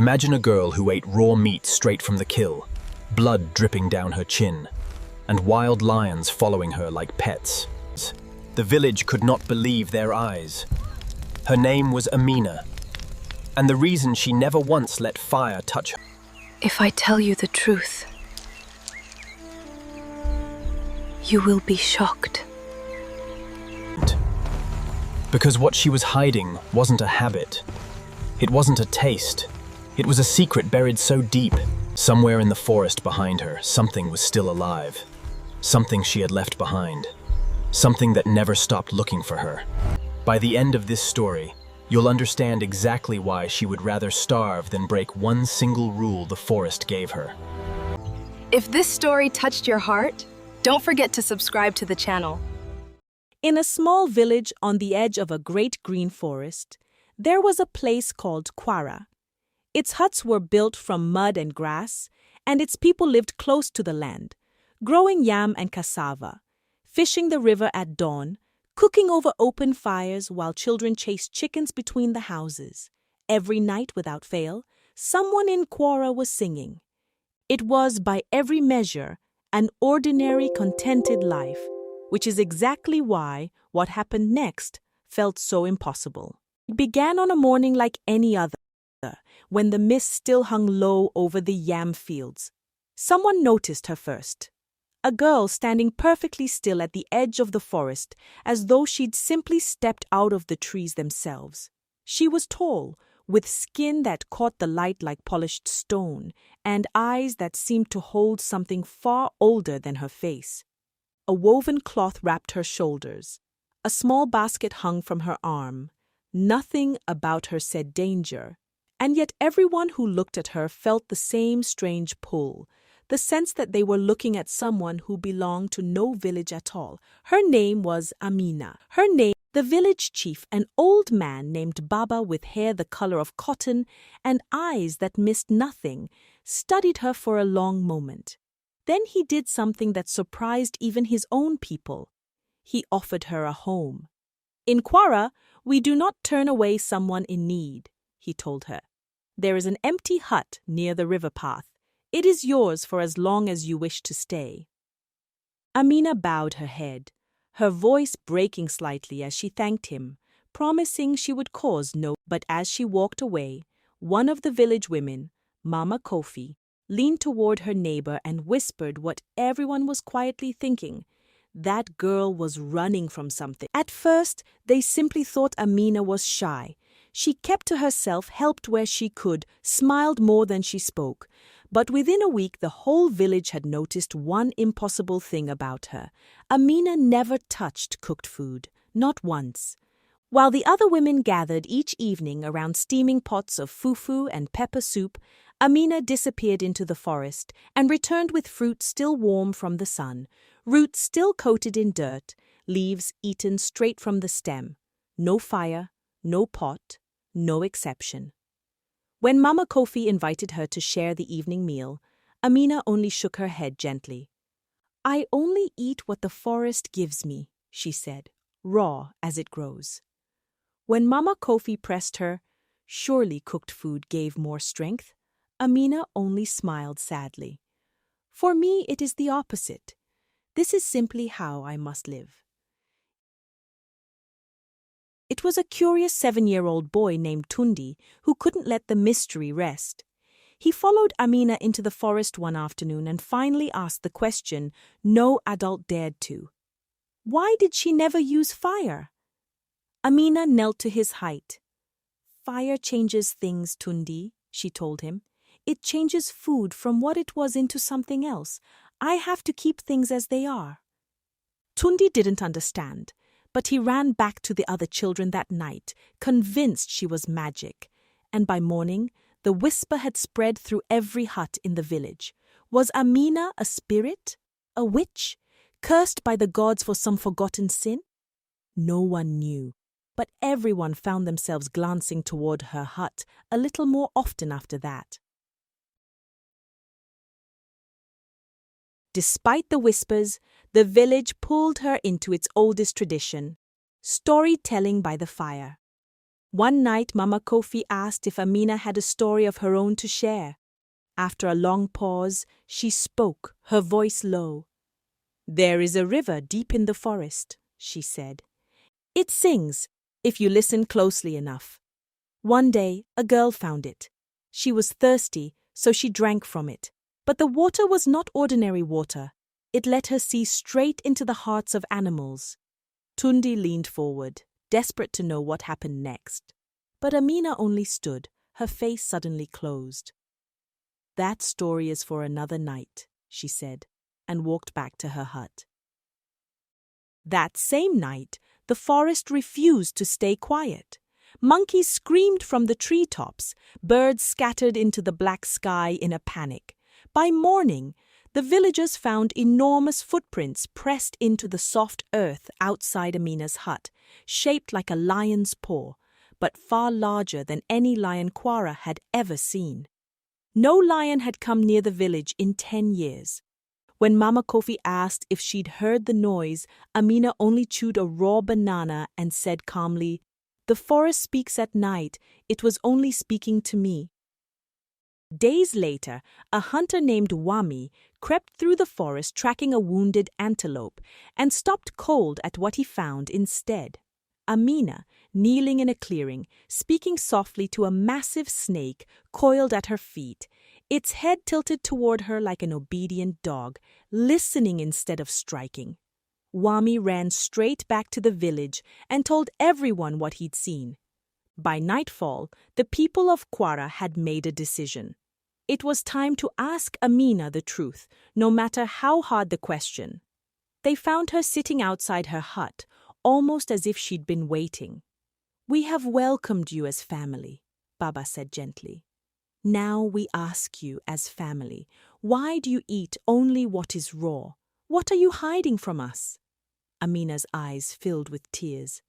Imagine a girl who ate raw meat straight from the kill, blood dripping down her chin, and wild lions following her like pets. The village could not believe their eyes. Her name was Amina, and the reason she never once let fire touch her. If I tell you the truth, you will be shocked. Because what she was hiding wasn't a habit. It wasn't a taste. It was a secret buried so deep. Somewhere in the forest behind her, something was still alive. Something she had left behind. Something that never stopped looking for her. By the end of this story, you'll understand exactly why she would rather starve than break one single rule the forest gave her. If this story touched your heart, don't forget to subscribe to the channel. In a small village on the edge of a great green forest, there was a place called Kwara. Its huts were built from mud and grass, and its people lived close to the land, growing yam and cassava, fishing the river at dawn, cooking over open fires while children chased chickens between the houses. Every night without fail, someone in Kwara was singing. It was, by every measure, an ordinary, contented life, which is exactly why what happened next felt so impossible. It began on a morning like any other, when the mist still hung low over the yam fields. Someone noticed her first. A girl standing perfectly still at the edge of the forest, as though she'd simply stepped out of the trees themselves. She was tall, with skin that caught the light like polished stone, and eyes that seemed to hold something far older than her face. A woven cloth wrapped her shoulders. A small basket hung from her arm. Nothing about her said danger, and yet everyone who looked at her felt the same strange pull, the sense that they were looking at someone who belonged to no village at all. Her name was Amina. The village chief, an old man named Baba with hair the color of cotton and eyes that missed nothing, studied her for a long moment. Then he did something that surprised even his own people. He offered her a home. In Kwara, we do not turn away someone in need, he told her. There is an empty hut near the river path. It is yours for as long as you wish to stay. Amina bowed her head, her voice breaking slightly as she thanked him, promising she would cause no. But as she walked away, one of the village women, Mama Kofi, leaned toward her neighbor and whispered what everyone was quietly thinking. That girl was running from something. At first, they simply thought Amina was shy. She kept to herself, helped where she could, smiled more than she spoke. But within a week, the whole village had noticed one impossible thing about her. Amina never touched cooked food, not once. While the other women gathered each evening around steaming pots of fufu and pepper soup, Amina disappeared into the forest and returned with fruit still warm from the sun, roots still coated in dirt, leaves eaten straight from the stem. No fire, no pot, no exception. When Mama Kofi invited her to share the evening meal, Amina only shook her head gently. "I only eat what the forest gives me," she said, raw as it grows. When Mama Kofi pressed her, surely cooked food gave more strength, Amina only smiled sadly. "For me, it is the opposite. This is simply how I must live." It was a curious 7-year-old boy named Tundi who couldn't let the mystery rest. He followed Amina into the forest one afternoon and finally asked the question no adult dared to. Why did she never use fire? Amina knelt to his height. "Fire changes things, Tundi," she told him. "It changes food from what it was into something else. I have to keep things as they are." Tundi didn't understand, but he ran back to the other children that night, convinced she was magic. And by morning, the whisper had spread through every hut in the village. Was Amina a spirit? A witch? Cursed by the gods for some forgotten sin? No one knew, but everyone found themselves glancing toward her hut a little more often after that. Despite the whispers, the village pulled her into its oldest tradition, storytelling by the fire. One night, Mama Kofi asked if Amina had a story of her own to share. After a long pause, she spoke, her voice low. "There is a river deep in the forest," she said. "It sings, if you listen closely enough. One day, a girl found it. She was thirsty, so she drank from it. But the water was not ordinary water. It let her see straight into the hearts of animals." Tundi leaned forward, desperate to know what happened next. But Amina only stood, her face suddenly closed. "That story is for another night," she said, and walked back to her hut. That same night, the forest refused to stay quiet. Monkeys screamed from the treetops, birds scattered into the black sky in a panic. By morning, the villagers found enormous footprints pressed into the soft earth outside Amina's hut, shaped like a lion's paw, but far larger than any lion Quara had ever seen. No lion had come near the village in 10 years. When Mama Kofi asked if she'd heard the noise, Amina only chewed a raw banana and said calmly, "The forest speaks at night. It was only speaking to me." Days later, a hunter named Wami crept through the forest tracking a wounded antelope and stopped cold at what he found instead. Amina, kneeling in a clearing, speaking softly to a massive snake coiled at her feet, its head tilted toward her like an obedient dog, listening instead of striking. Wami ran straight back to the village and told everyone what he'd seen. By nightfall, the people of Quara had made a decision. It was time to ask Amina the truth, no matter how hard the question. They found her sitting outside her hut, almost as if she'd been waiting. "We have welcomed you as family," Baba said gently. "Now we ask you as family, why do you eat only what is raw? What are you hiding from us?" Amina's eyes filled with tears.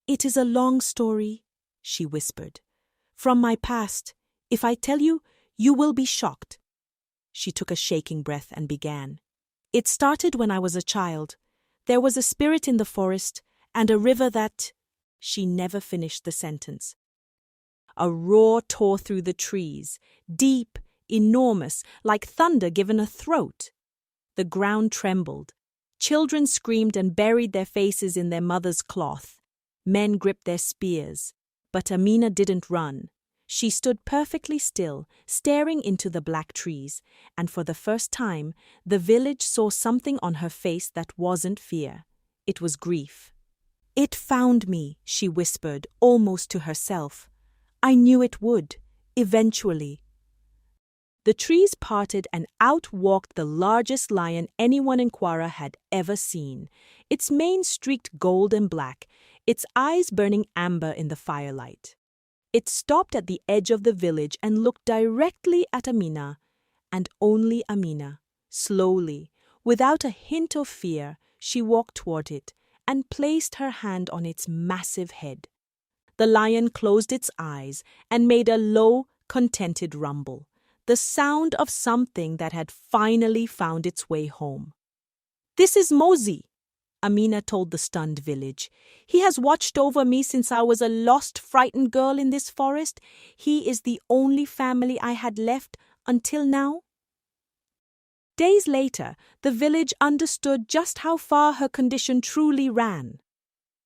"It is a long story," she whispered. "From my past. If I tell you, you will be shocked." She took a shaking breath and began. "It started when I was a child. There was a spirit in the forest and a river that—" She never finished the sentence. A roar tore through the trees, deep, enormous, like thunder given a throat. The ground trembled. Children screamed and buried their faces in their mother's cloth. Men gripped their spears. But Amina didn't run. She stood perfectly still, staring into the black trees, and for the first time, the village saw something on her face that wasn't fear. It was grief. "It found me," she whispered, almost to herself. "I knew it would, eventually." The trees parted and out walked the largest lion anyone in Quara had ever seen, its mane streaked gold and black, its eyes burning amber in the firelight. It stopped at the edge of the village and looked directly at Amina, and only Amina. Slowly, without a hint of fear, she walked toward it and placed her hand on its massive head. The lion closed its eyes and made a low, contented rumble, the sound of something that had finally found its way home. "This is Mozi," Amina told the stunned village. "He has watched over me since I was a lost, frightened girl in this forest. He is the only family I had left until now." Days later, the village understood just how far her condition truly ran.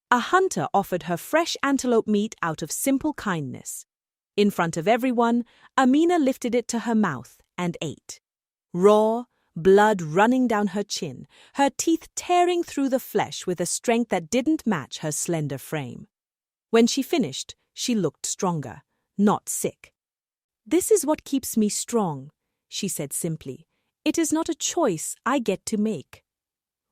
A hunter offered her fresh antelope meat out of simple kindness. In front of everyone, Amina lifted it to her mouth and ate. Raw, blood running down her chin, her teeth tearing through the flesh with a strength that didn't match her slender frame. When she finished, she looked stronger, not sick. "This is what keeps me strong," she said simply. "It is not a choice I get to make."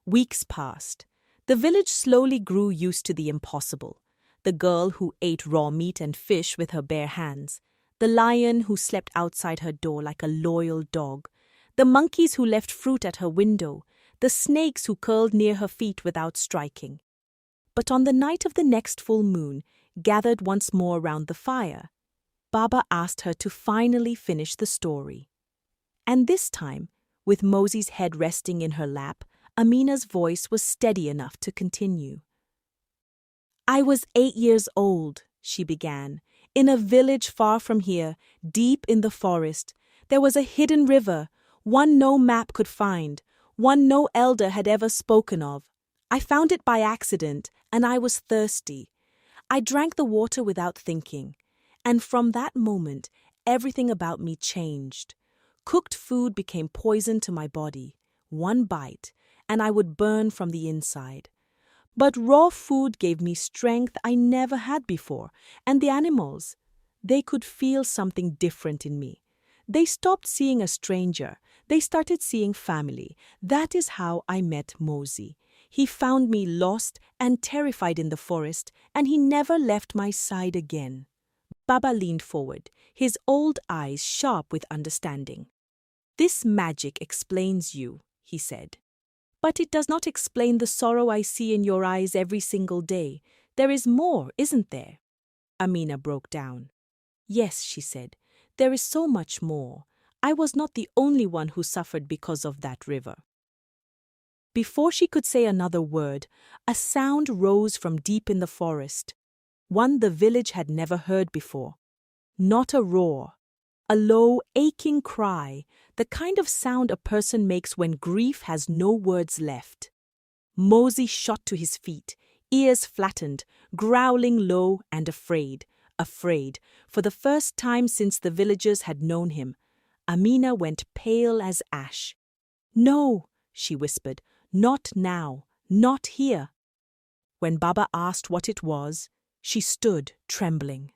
Weeks passed. The village slowly grew used to the impossible. The girl who ate raw meat and fish with her bare hands. The lion who slept outside her door like a loyal dog. The monkeys who left fruit at her window. The snakes who curled near her feet without striking. But on the night of the next full moon, gathered once more around the fire, Baba asked her to finally finish the story. And this time, with Mozi's head resting in her lap, Amina's voice was steady enough to continue. "I was 8 years old," she began. In a village far from here, deep in the forest, there was a hidden river, one no map could find, one no elder had ever spoken of. I found it by accident, and I was thirsty. I drank the water without thinking, and from that moment, everything about me changed. Cooked food became poison to my body. One bite, and I would burn from the inside. But raw food gave me strength I never had before, and the animals, they could feel something different in me. They stopped seeing a stranger. They started seeing family. That is how I met Mosey. He found me lost and terrified in the forest, and he never left my side again. Baba leaned forward, his old eyes sharp with understanding. This magic explains you, he said. But it does not explain the sorrow I see in your eyes every single day. There is more, isn't there? Amina broke down. Yes, she said, there is so much more. I was not the only one who suffered because of that river. Before she could say another word, a sound rose from deep in the forest, one the village had never heard before. Not a roar, a low, aching cry, the kind of sound a person makes when grief has no words left. Mosey shot to his feet, ears flattened, growling low and afraid, for the first time since the villagers had known him. Amina went pale as ash. No, she whispered, not now, not here. When Baba asked what it was, she stood trembling.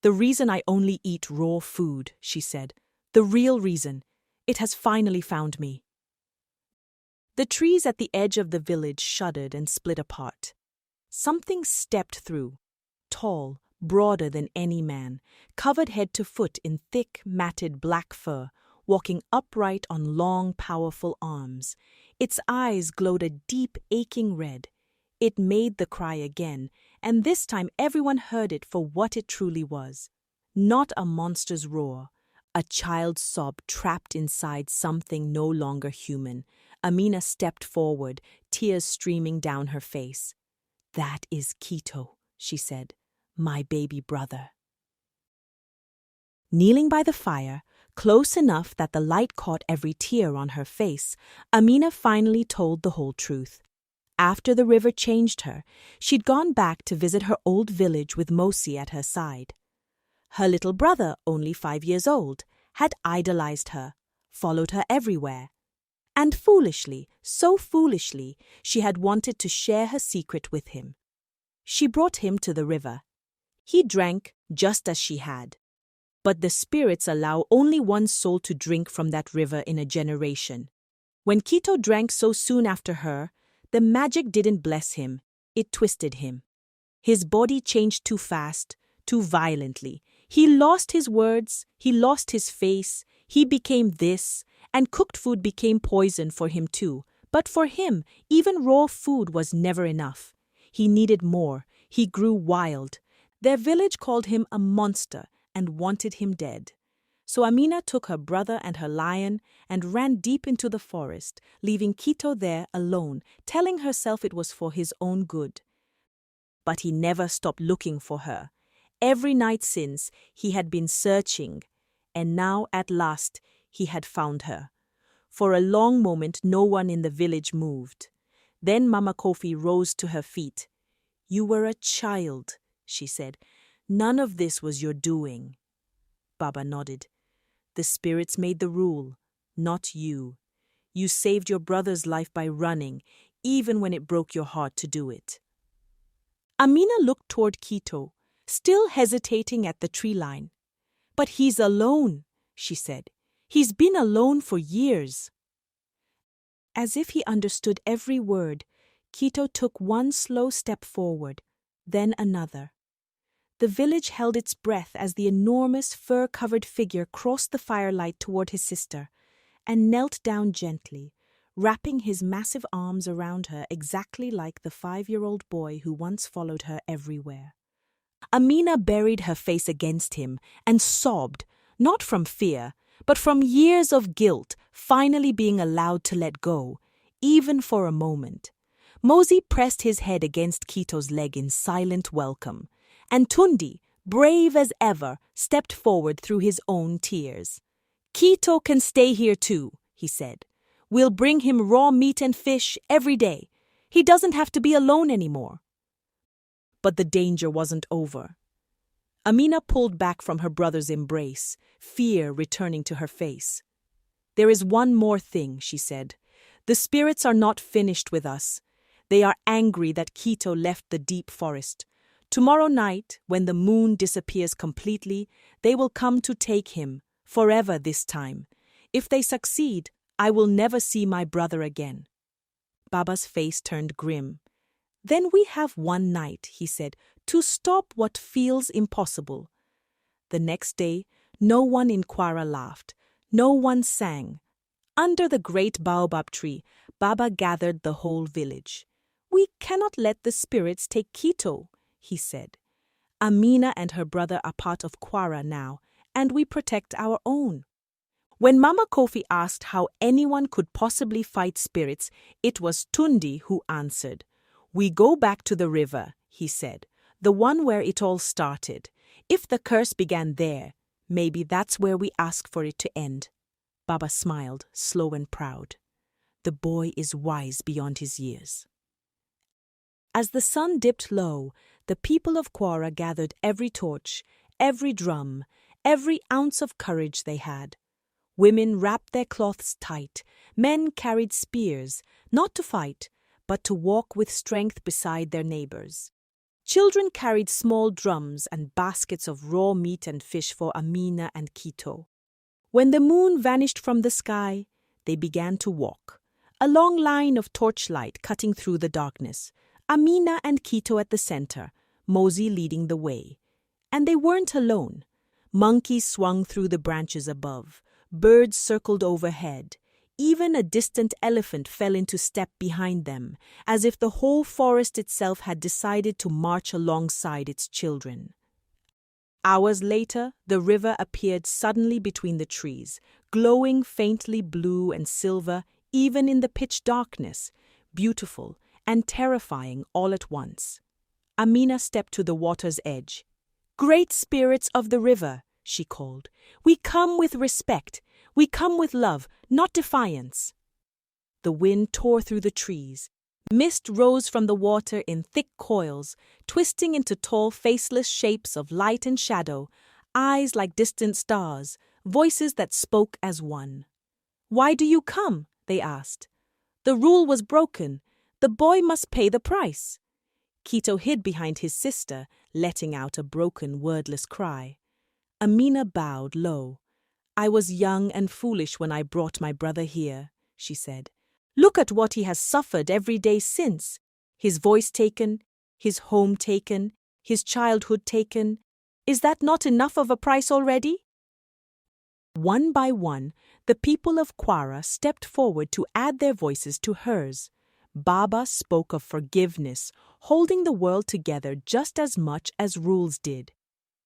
The reason I only eat raw food, she said. The real reason. It has finally found me. The trees at the edge of the village shuddered and split apart. Something stepped through, tall, broader than any man, covered head to foot in thick, matted black fur, walking upright on long, powerful arms. Its eyes glowed a deep, aching red. It made the cry again, and this time everyone heard it for what it truly was. Not a monster's roar, a child's sob trapped inside something no longer human. Amina stepped forward, tears streaming down her face. That is Kito, she said, my baby brother. Kneeling by the fire, close enough that the light caught every tear on her face, Amina finally told the whole truth. After the river changed her, she'd gone back to visit her old village with Mosi at her side. Her little brother, only 5 years old, had idolized her, followed her everywhere. And foolishly, so foolishly, she had wanted to share her secret with him. She brought him to the river. He drank just as she had. But the spirits allow only one soul to drink from that river in a generation. When Kito drank so soon after her, the magic didn't bless him, it twisted him. His body changed too fast, too violently. He lost his words, he lost his face, he became this, and cooked food became poison for him too. But for him, even raw food was never enough. He needed more, he grew wild. Their village called him a monster and wanted him dead. So Amina took her brother and her lion and ran deep into the forest, leaving Kito there alone, telling herself it was for his own good. But he never stopped looking for her. Every night since, he had been searching, and now at last he had found her. For a long moment no one in the village moved. Then Mama Kofi rose to her feet. "You were a child," she said. "None of this was your doing." Baba nodded. "The spirits made the rule, not you. You saved your brother's life by running, even when it broke your heart to do it." Amina looked toward Kito, still hesitating at the tree line. "But he's alone," she said. "He's been alone for years." As if he understood every word, Kito took one slow step forward, then another. The village held its breath as the enormous fur-covered figure crossed the firelight toward his sister and knelt down gently, wrapping his massive arms around her exactly like the 5-year-old boy who once followed her everywhere. Amina buried her face against him and sobbed, not from fear, but from years of guilt finally being allowed to let go, even for a moment. Mosi pressed his head against Kito's leg in silent welcome. and Tundi, brave as ever, stepped forward through his own tears. "Kito can stay here too," he said. "We'll bring him raw meat and fish every day. He doesn't have to be alone anymore." But the danger wasn't over. Amina pulled back from her brother's embrace, fear returning to her face. "There is one more thing," she said. "The spirits are not finished with us. They are angry that Kito left the deep forest. Tomorrow night, when the moon disappears completely, they will come to take him, forever this time. If they succeed, I will never see my brother again." Baba's face turned grim. "Then we have one night," he said, "to stop what feels impossible." The next day, no one in Kwara laughed. No one sang. Under the great baobab tree, Baba gathered the whole village. "We cannot let the spirits take Kito," he said. "Amina and her brother are part of Kwara now, and we protect our own." When Mama Kofi asked how anyone could possibly fight spirits, it was Tundi who answered. "We go back to the river," he said, "the one where it all started. If the curse began there, maybe that's where we ask for it to end." Baba smiled, slow and proud. The boy is wise beyond his years. As the sun dipped low, the people of Kwara gathered every torch, every drum, every ounce of courage they had. Women wrapped their cloths tight, men carried spears, not to fight, but to walk with strength beside their neighbors. Children carried small drums and baskets of raw meat and fish for Amina and Kito. When the moon vanished from the sky, they began to walk, a long line of torchlight cutting through the darkness. Amina and Kito at the center, Mosey leading the way. And they weren't alone. Monkeys swung through the branches above. Birds circled overhead. Even a distant elephant fell into step behind them, as if the whole forest itself had decided to march alongside its children. Hours later, the river appeared suddenly between the trees, glowing faintly blue and silver even in the pitch darkness, beautiful and terrifying all at once. Amina stepped to the water's edge. "Great spirits of the river," she called, "we come with respect. We come with love, not defiance." The wind tore through the trees. Mist rose from the water in thick coils, twisting into tall, faceless shapes of light and shadow, eyes like distant stars, voices that spoke as one. "Why do you come?" they asked. "The rule was broken. The boy must pay the price." Kito hid behind his sister, letting out a broken, wordless cry. Amina bowed low. "I was young and foolish when I brought my brother here," she said. "Look at what he has suffered every day since. His voice taken, his home taken, his childhood taken. Is that not enough of a price already?" One by one, the people of Kwara stepped forward to add their voices to hers. Baba spoke of forgiveness, holding the world together just as much as rules did.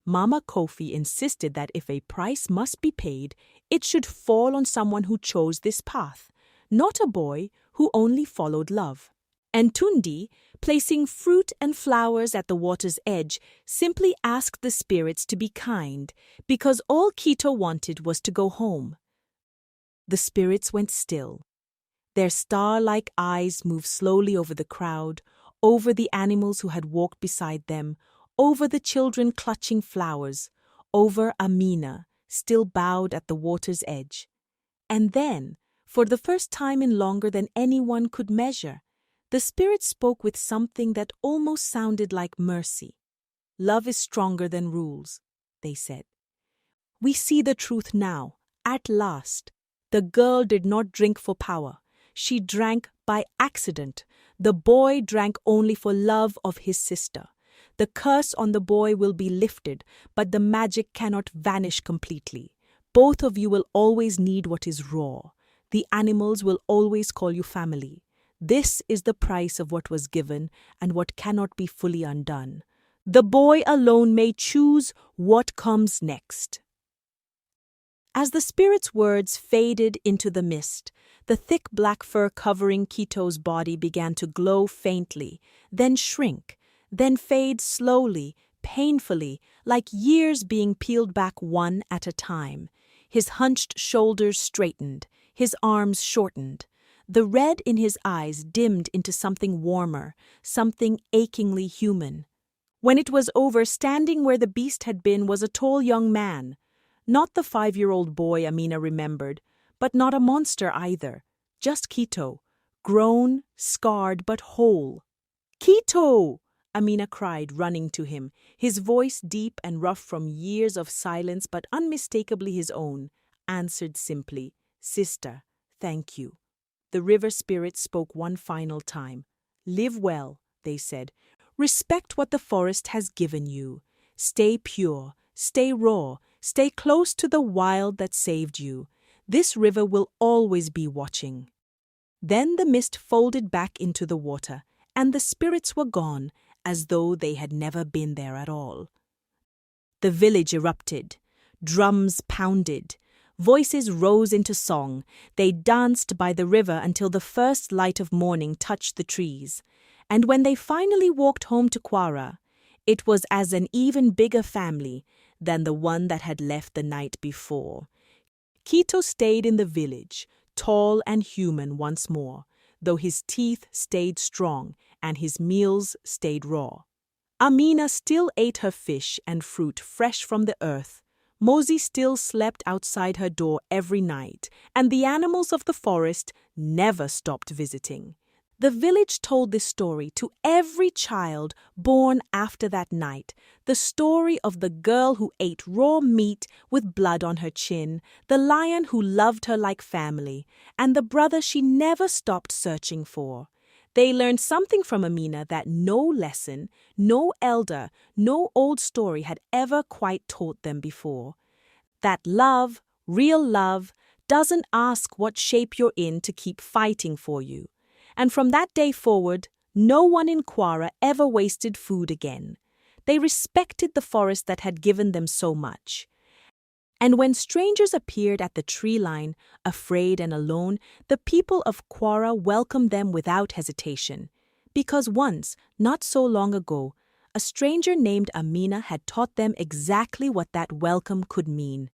Mama Kofi insisted that if a price must be paid, it should fall on someone who chose this path, not a boy who only followed love. And Tundi, placing fruit and flowers at the water's edge, simply asked the spirits to be kind, because all Kito wanted was to go home. The spirits went still. Their star-like eyes moved slowly over the crowd, over the animals who had walked beside them, over the children clutching flowers, over Amina, still bowed at the water's edge. And then, for the first time in longer than anyone could measure, the spirits spoke with something that almost sounded like mercy. "Love is stronger than rules," they said. "We see the truth now, at last. The girl did not drink for power. She drank by accident. The boy drank only for love of his sister. The curse on the boy will be lifted, but the magic cannot vanish completely. Both of you will always need what is raw. The animals will always call you family. This is the price of what was given and what cannot be fully undone. The boy alone may choose what comes next." As the spirit's words faded into the mist, the thick black fur covering Kito's body began to glow faintly, then shrink, then fade slowly, painfully, like years being peeled back one at a time. His hunched shoulders straightened, his arms shortened. The red in his eyes dimmed into something warmer, something achingly human. When it was over, standing where the beast had been was a tall young man. Not the 5-year-old boy Amina remembered, but not a monster either. Just Quito, grown, scarred, but whole. "Quito!" Amina cried, running to him, his voice deep and rough from years of silence but unmistakably his own, answered simply, "Sister, thank you." The river spirits spoke one final time. "Live well," they said. "Respect what the forest has given you. Stay pure, stay raw, stay close to the wild that saved you. This river will always be watching." Then the mist folded back into the water, and the spirits were gone, as though they had never been there at all. The village erupted. Drums pounded. Voices rose into song. They danced by the river until the first light of morning touched the trees. And when they finally walked home to Quara, it was as an even bigger family than the one that had left the night before. Quito stayed in the village, tall and human once more, though his teeth stayed strong and his meals stayed raw. Amina still ate her fish and fruit fresh from the earth. Mosey still slept outside her door every night, and the animals of the forest never stopped visiting. The village told this story to every child born after that night, the story of the girl who ate raw meat with blood on her chin, the lion who loved her like family, and the brother she never stopped searching for. They learned something from Amina that no lesson, no elder, no old story had ever quite taught them before. That love, real love, doesn't ask what shape you're in to keep fighting for you. And from that day forward, no one in Quara ever wasted food again. They respected the forest that had given them so much. And when strangers appeared at the tree line, afraid and alone, the people of Quara welcomed them without hesitation. Because once, not so long ago, a stranger named Amina had taught them exactly what that welcome could mean.